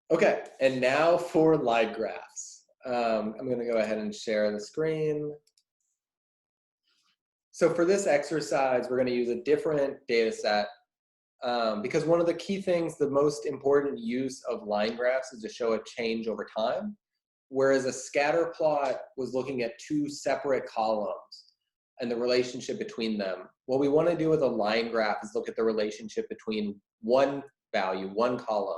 Okay, and now for line graphs. I'm going to go ahead and share the screen. So for this exercise, we're going to use a different data set because one of the key things, the most important use of line graphs is to show a change over time, whereas a scatter plot was looking at two separate columns and the relationship between them. What we want to do with a line graph is look at the relationship between one value, one column,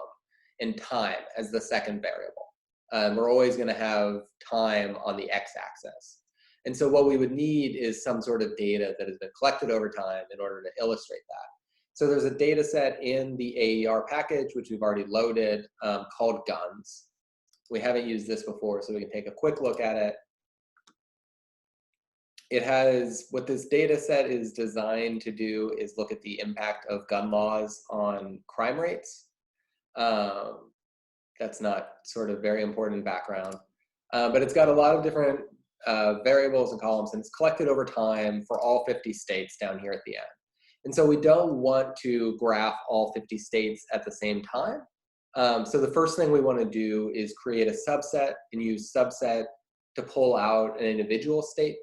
and time as the second variable. We're always going to have time on the x-axis. And so what we would need is some sort of data that has been collected over time in order to illustrate that. So there's a data set in the AER package, which we've already loaded, called GUNS. We haven't used this before, so we can take a quick look at it. It has, what this data set is designed to do is look at the impact of gun laws on crime rates. That's not sort of very important background, but it's got a lot of different variables and columns, and it's collected over time for all 50 states down here at the end. And so we don't want to graph all 50 states at the same time. So the first thing we want to do is create a subset and use subset to pull out an individual state.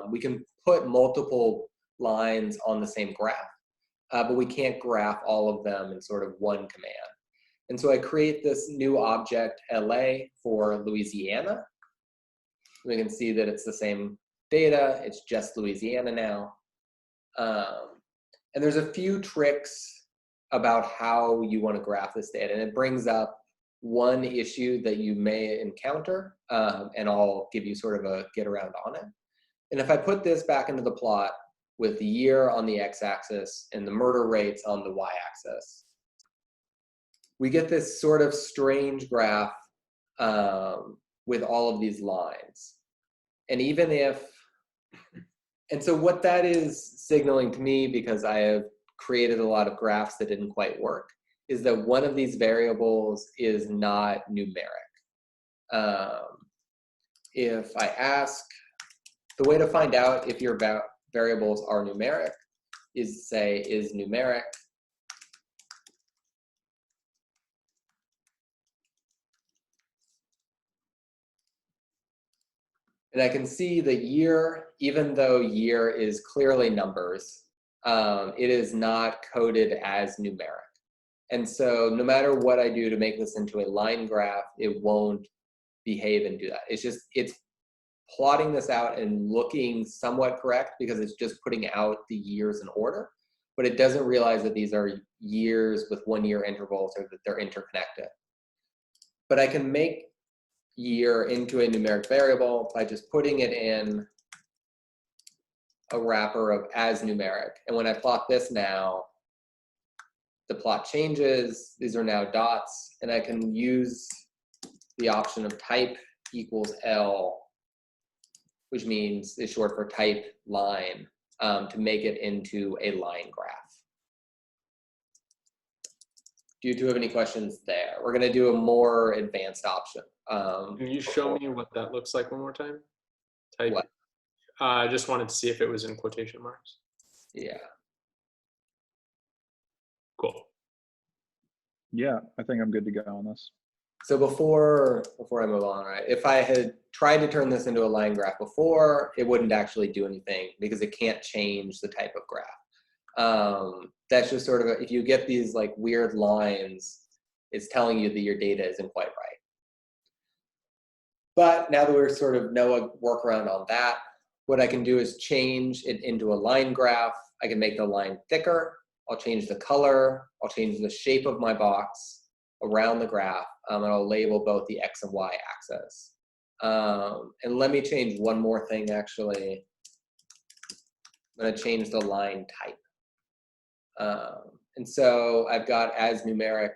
We can put multiple lines on the same graph, but we can't graph all of them in sort of one command. And so I create this new object, LA, for Louisiana. We can see that it's the same data, it's just Louisiana now. And there's a few tricks about how you want to graph this data, and it brings up one issue that you may encounter, and I'll give you sort of a get around on it. And if I put this back into the plot with the year on the x-axis and the murder rates on the y-axis, we get this sort of strange graph with all of these lines. And even if, and so what that is signaling to me, because I have created a lot of graphs that didn't quite work, is that one of these variables is not numeric. If I ask, the way to find out if your variables are numeric is to say, is numeric and I can see the year, even though year is clearly numbers, it is not coded as numeric. And so no matter what I do to make this into a line graph, it won't behave and do that. It's plotting this out and looking somewhat correct because it's just putting out the years in order, but it doesn't realize that these are years with 1 year intervals or that they're interconnected. But I can make year into a numeric variable by just putting it in a wrapper of as numeric. And when I plot this now, the plot changes. These are now dots, and I can use the option of type equals L, which means is short for type line, to make it into a line graph. Do you two have any questions there? We're going to do a more advanced option. Can you show me what that looks like one more time? Type. What? I just wanted to see if it was in quotation marks. Yeah. Cool. Yeah, I think I'm good to go on this. So before I move on, right, if I had tried to turn this into a line graph before, it wouldn't actually do anything because it can't change the type of graph. That's just sort of, if you get these like weird lines, it's telling you that your data isn't quite right. But now that we sort of know a workaround on that, what I can do is change it into a line graph. I can make the line thicker. I'll change the color. I'll change the shape of my box around the graph, and I'll label both the X and Y axis. And let me change one more thing, actually. I'm going to change the line type. And so I've got as numeric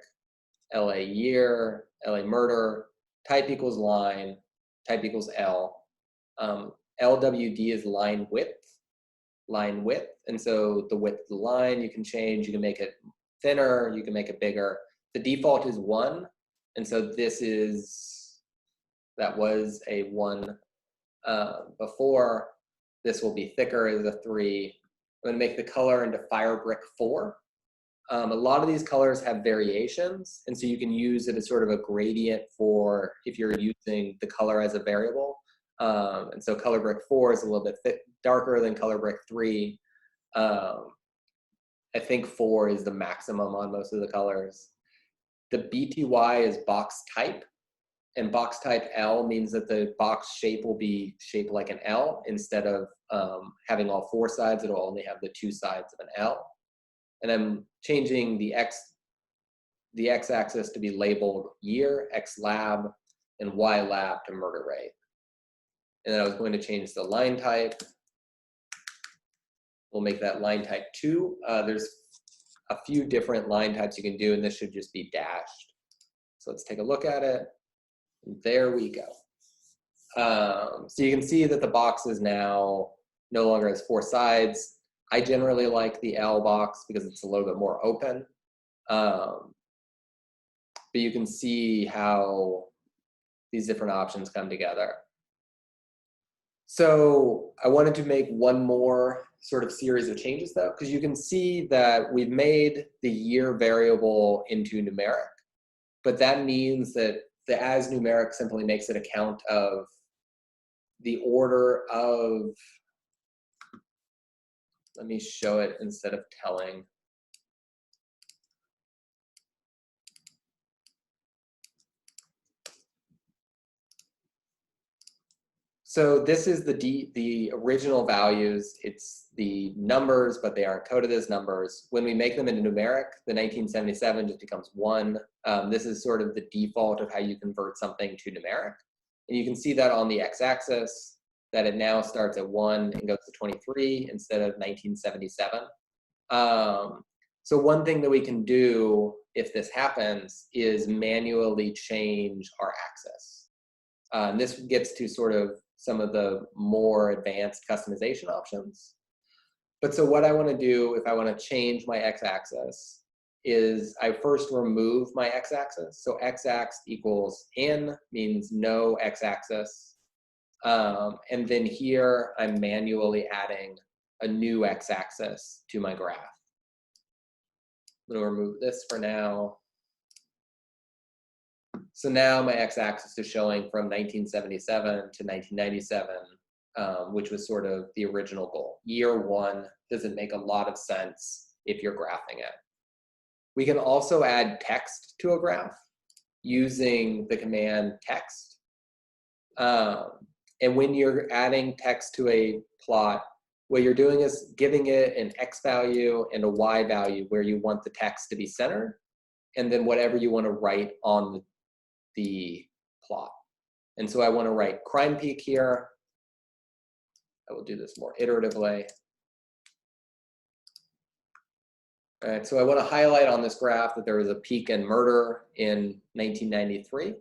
LA year, LA murder, type equals line, type equals L. LWD is line width. And so the width of the line you can change. You can make it thinner, you can make it bigger. The default is 1. And so that was a 1 before. This will be thicker as a 3. I'm going to make the color into Firebrick 4. A lot of these colors have variations, and so you can use it as sort of a gradient for if you're using the color as a variable. And so color brick 4 is a little bit darker than color brick 3. I think 4 is the maximum on most of the colors. The BTY is box type, and box type L means that the box shape will be shaped like an L. Instead of having all 4 sides, it'll only have the 2 sides of an L. And I'm changing the x-axis to be labeled year, x lab, and y lab to murder rate. And then I was going to change the line type. We'll make that line type 2. There's a few different line types you can do, and this should just be dashed. So let's take a look at it. There we go. So you can see that the box is now no longer has 4 sides. I generally like the L box because it's a little bit more open. But you can see how these different options come together. So I wanted to make one more sort of series of changes though, because you can see that we've made the year variable into numeric, but that means that the as numeric simply makes it a count of the order of, let me show it instead of telling. So this is the original values. It's the numbers, but they aren't coded as numbers. When we make them into numeric, the 1977 just becomes 1. This is sort of the default of how you convert something to numeric. And you can see that on the x-axis, that it now starts at 1 and goes to 23 instead of 1977. So one thing that we can do if this happens is manually change our axis. And this gets to sort of some of the more advanced customization options. But so what I want to do if I want to change my x-axis is I first remove my x-axis. So x-axis equals n means no x-axis. And then here I'm manually adding a new x-axis to my graph. I'm going to remove this for now. So now my x-axis is showing from 1977 to 1997, which was sort of the original goal. Year 1 doesn't make a lot of sense if you're graphing it. We can also add text to a graph using the command text. And when you're adding text to a plot, what you're doing is giving it an x value and a y value where you want the text to be centered, and then whatever you want to write on the plot. And so I want to write crime peak here. I will do this more iteratively. All right, so I want to highlight on this graph that there was a peak in murder in 1993.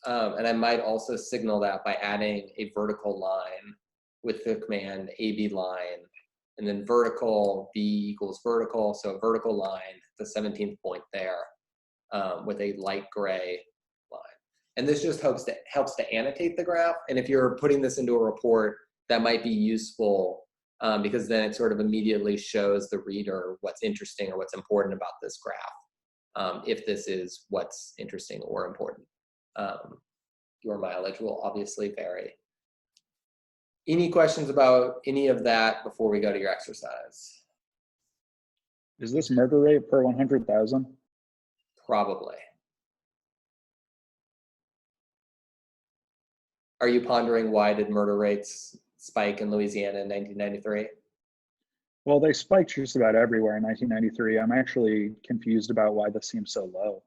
And I might also signal that by adding a vertical line with the command AB line, and then vertical, B equals vertical, so a vertical line, the 17th point there, with a light gray line. And this just helps to annotate the graph. And if you're putting this into a report, that might be useful because then it sort of immediately shows the reader what's interesting or what's important about this graph, if this is what's interesting or important. Your mileage will obviously vary. Any questions about any of that before we go to your exercise? Is this murder rate per 100,000? Probably. Are you pondering why did murder rates spike in Louisiana in 1993? Well, they spiked just about everywhere in 1993. I'm actually confused about why this seems so low.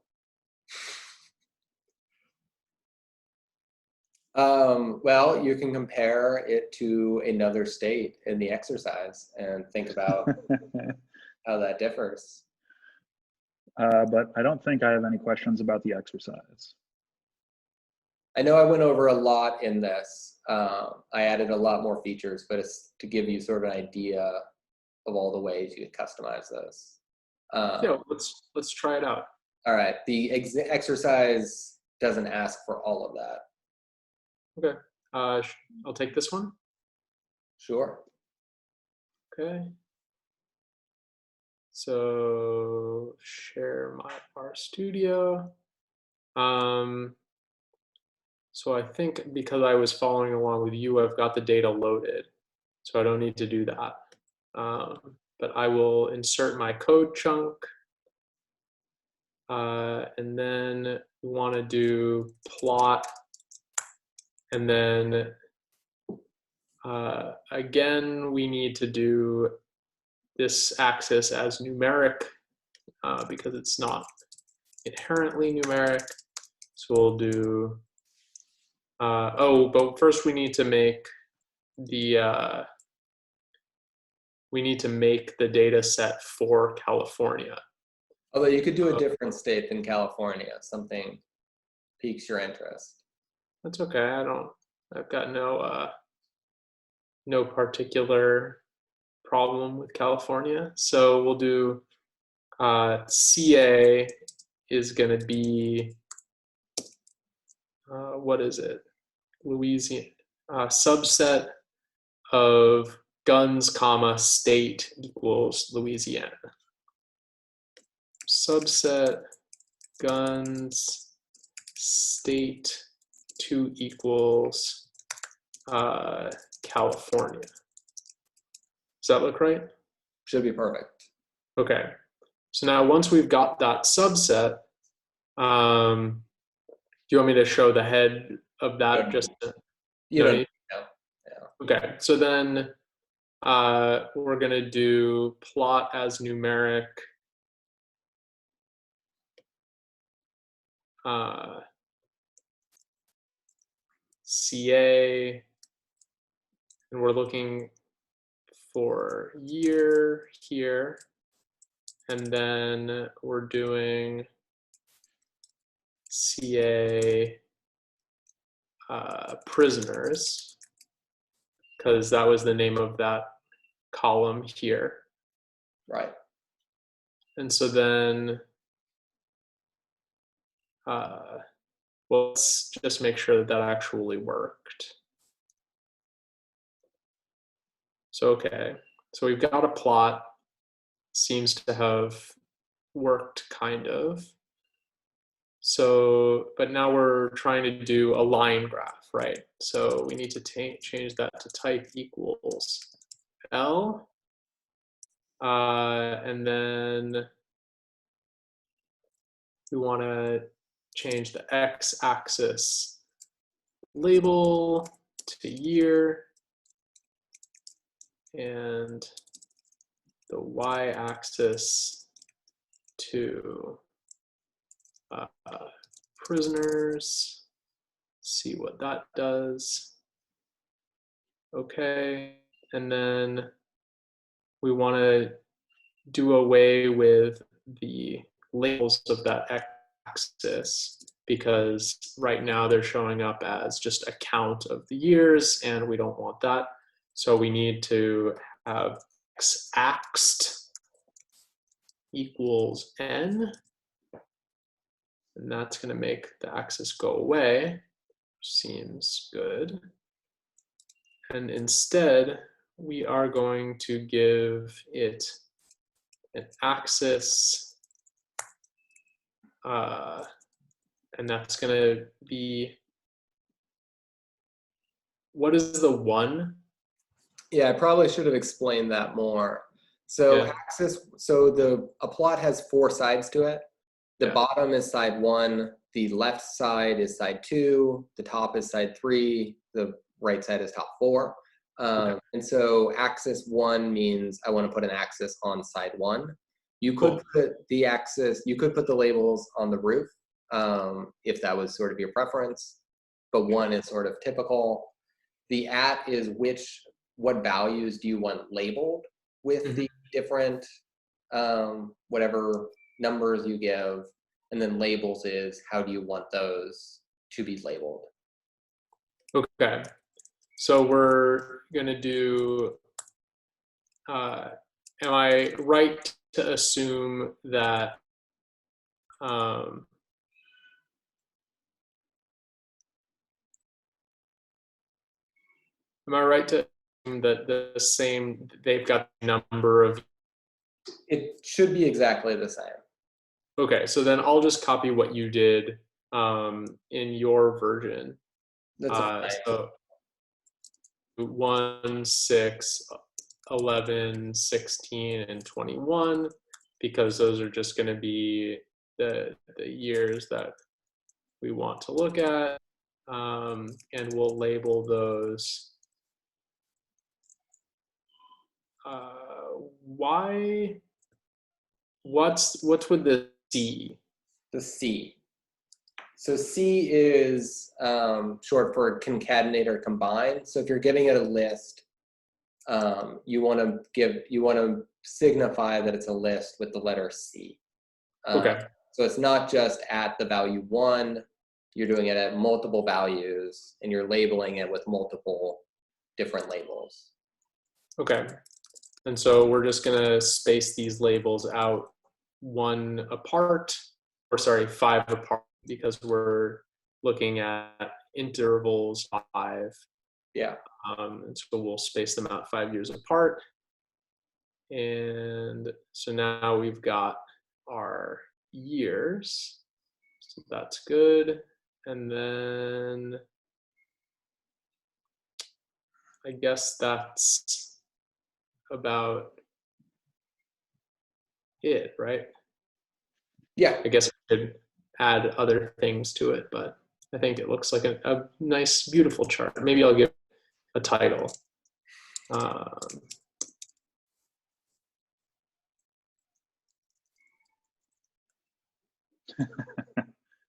Well, you can compare it to another state in the exercise and think about how that differs. But I don't think I have any questions about the exercise. I know I went over a lot in this. I added a lot more features, but it's to give you sort of an idea of all the ways you could customize this. Yeah, let's try it out. All right, the exercise doesn't ask for all of that. Okay, I'll take this one. Sure. Okay. So share my RStudio. So I think because I was following along with you, I've got the data loaded. So I don't need to do that. But I will insert my code chunk. And then we want to do plot. And then again, we need to do this axis as numeric because it's not inherently numeric. So we'll do, but first we need to make the data set for California. Although you could do a different state than California, something piques your interest. That's okay. I've got no particular problem with California. So we'll do CA is going to be, what is it? Louisiana, subset of guns, comma, state equals Louisiana. Subset guns, state 2 equals California. Does that look right? Should be perfect. Okay. So now once we've got that subset, do you want me to show the head of that? Just You no don't need? know. Okay. So then we're going to do plot as numeric. CA, and we're looking for year here, and then we're doing CA prisoners, because that was the name of that column here. Right. And so then, well, let's just make sure that that actually worked. So, okay, so we've got a plot, seems to have worked kind of. So, but now we're trying to do a line graph, right? So we need to change that to type equals L. And then we want to change the x-axis label to year and the y-axis to prisoners. See what that does. Okay, and then we want to do away with the labels of that x-axis because right now they're showing up as just a count of the years and we don't want that. So we need to have x-axed equals n, and that's going to make the axis go away. Seems good. And instead, we are going to give it an axis, and that's going to be, what is the 1? Yeah, I probably should have explained that more. So Yeah. axis, so a plot has 4 sides to it. The Yeah. bottom is side 1, the left side is side 2, the top is side 3, the right side is top 4. Okay. And so axis 1 means I want to put an axis on side 1. You could put the axis, you could put the labels on the roof if that was sort of your preference, but 1 is sort of typical. The at is what values do you want labeled with the different whatever numbers you give, and then labels is how do you want those to be labeled. Okay, so we're gonna do, am I right to assume that am I right to assume that they've got the number of It should be exactly the same. Okay, so then I'll just copy what you did in your version. That's fine. So 1, 6, 11, 16, and 21, because those are just going to be the years that we want to look at, and we'll label those. Why? What's with the C? The C. So C is short for concatenate or combine. So if you're giving it a list, you want to signify that it's a list with the letter C. Okay. So it's not just at the value 1. You're doing it at multiple values, and you're labeling it with multiple different labels. Okay. And so we're just going to space these labels out 1 apart, or sorry, 5 apart, because we're looking at intervals 5. Yeah. And so we'll space them out 5 years apart. And so now we've got our years. So that's good. And then I guess that's about it, right? Yeah. I guess we could add other things to it, but I think it looks like a nice, beautiful chart. Maybe I'll give it a title.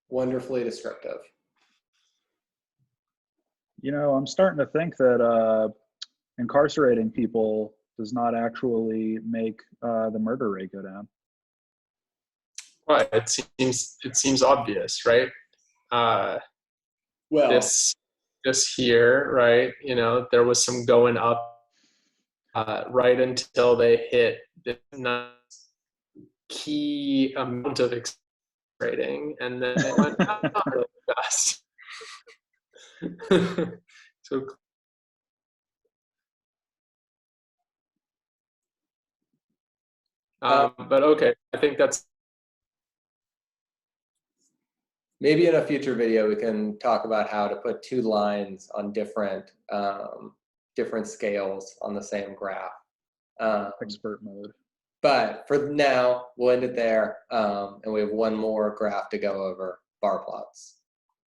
Wonderfully descriptive. You know, I'm starting to think that incarcerating people does not actually make the murder rate go down. Well, it seems obvious, right? Well, This here, right? You know, there was some going up right until they hit the key amount of rating, and then it went down really fast. So but okay, I think that's maybe in a future video we can talk about how to put 2 lines on different different scales on the same graph. Expert mode. But for now, we'll end it there, and we have one more graph to go over, bar plots.